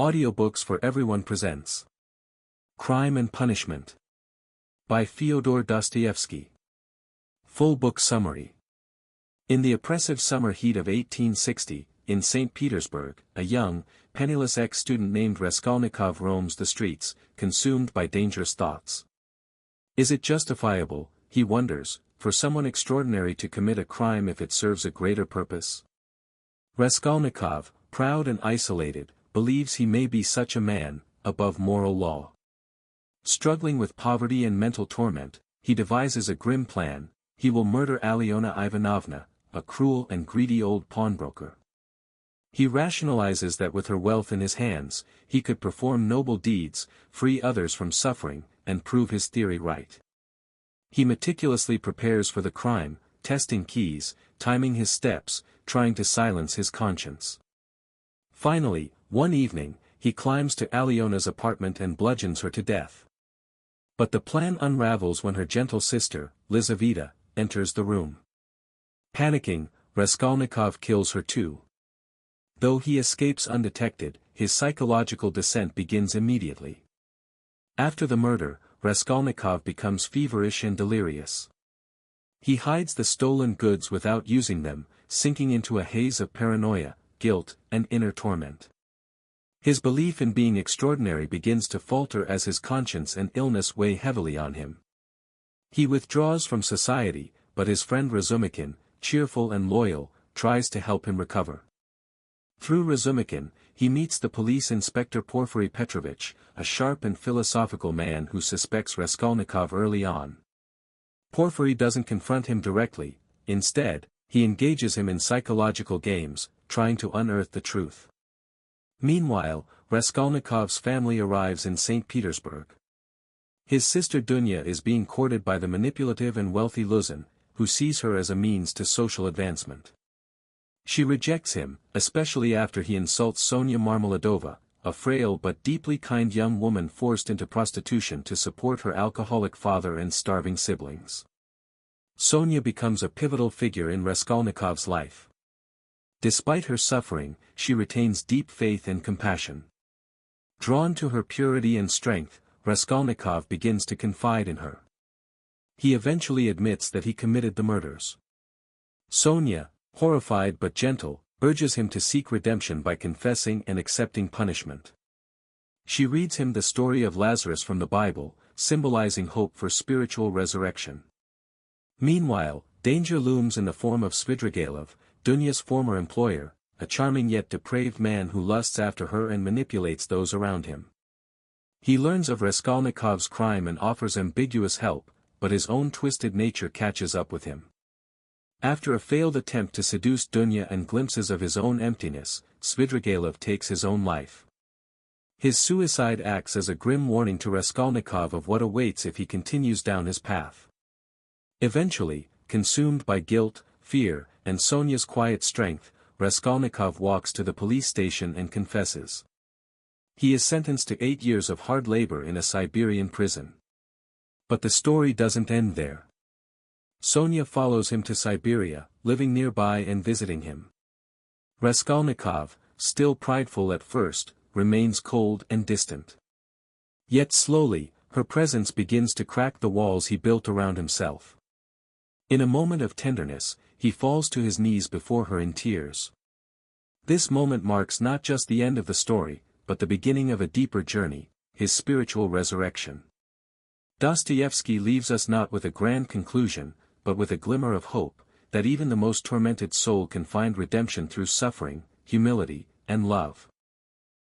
Audiobooks for Everyone presents Crime and Punishment by Fyodor Dostoevsky. Full book summary. In the oppressive summer heat of 1860, in St. Petersburg, a young, penniless ex-student named Raskolnikov roams the streets, consumed by dangerous thoughts. Is it justifiable, he wonders, for someone extraordinary to commit a crime if it serves a greater purpose? Raskolnikov, proud and isolated, believes he may be such a man, above moral law. Struggling with poverty and mental torment, he devises a grim plan: he will murder Alyona Ivanovna, a cruel and greedy old pawnbroker. He rationalizes that with her wealth in his hands, he could perform noble deeds, free others from suffering, and prove his theory right. He meticulously prepares for the crime, testing keys, timing his steps, trying to silence his conscience. Finally, one evening, he climbs to Alyona's apartment and bludgeons her to death. But the plan unravels when her gentle sister, Lizaveta, enters the room. Panicking, Raskolnikov kills her too. Though he escapes undetected, his psychological descent begins immediately. After the murder, Raskolnikov becomes feverish and delirious. He hides the stolen goods without using them, sinking into a haze of paranoia, guilt, and inner torment. His belief in being extraordinary begins to falter as his conscience and illness weigh heavily on him. He withdraws from society, but his friend Razumikin, cheerful and loyal, tries to help him recover. Through Razumikin, he meets the police inspector Porfiry Petrovich, a sharp and philosophical man who suspects Raskolnikov early on. Porfiry doesn't confront him directly; instead, he engages him in psychological games, trying to unearth the truth. Meanwhile, Raskolnikov's family arrives in St. Petersburg. His sister Dunya is being courted by the manipulative and wealthy Luzin, who sees her as a means to social advancement. She rejects him, especially after he insults Sonya Marmeladova, a frail but deeply kind young woman forced into prostitution to support her alcoholic father and starving siblings. Sonya becomes a pivotal figure in Raskolnikov's life. Despite her suffering, she retains deep faith and compassion. Drawn to her purity and strength, Raskolnikov begins to confide in her. He eventually admits that he committed the murders. Sonya, horrified but gentle, urges him to seek redemption by confessing and accepting punishment. She reads him the story of Lazarus from the Bible, symbolizing hope for spiritual resurrection. Meanwhile, danger looms in the form of Svidrigailov, Dunya's former employer, a charming yet depraved man who lusts after her and manipulates those around him. He learns of Raskolnikov's crime and offers ambiguous help, but his own twisted nature catches up with him. After a failed attempt to seduce Dunya and glimpses of his own emptiness, Svidrigailov takes his own life. His suicide acts as a grim warning to Raskolnikov of what awaits if he continues down his path. Eventually, consumed by guilt, fear, and Sonya's quiet strength, Raskolnikov walks to the police station and confesses. He is sentenced to 8 years of hard labor in a Siberian prison. But the story doesn't end there. Sonya follows him to Siberia, living nearby and visiting him. Raskolnikov, still prideful at first, remains cold and distant. Yet slowly, her presence begins to crack the walls he built around himself. In a moment of tenderness, he falls to his knees before her in tears. This moment marks not just the end of the story, but the beginning of a deeper journey, his spiritual resurrection. Dostoevsky leaves us not with a grand conclusion, but with a glimmer of hope, that even the most tormented soul can find redemption through suffering, humility, and love.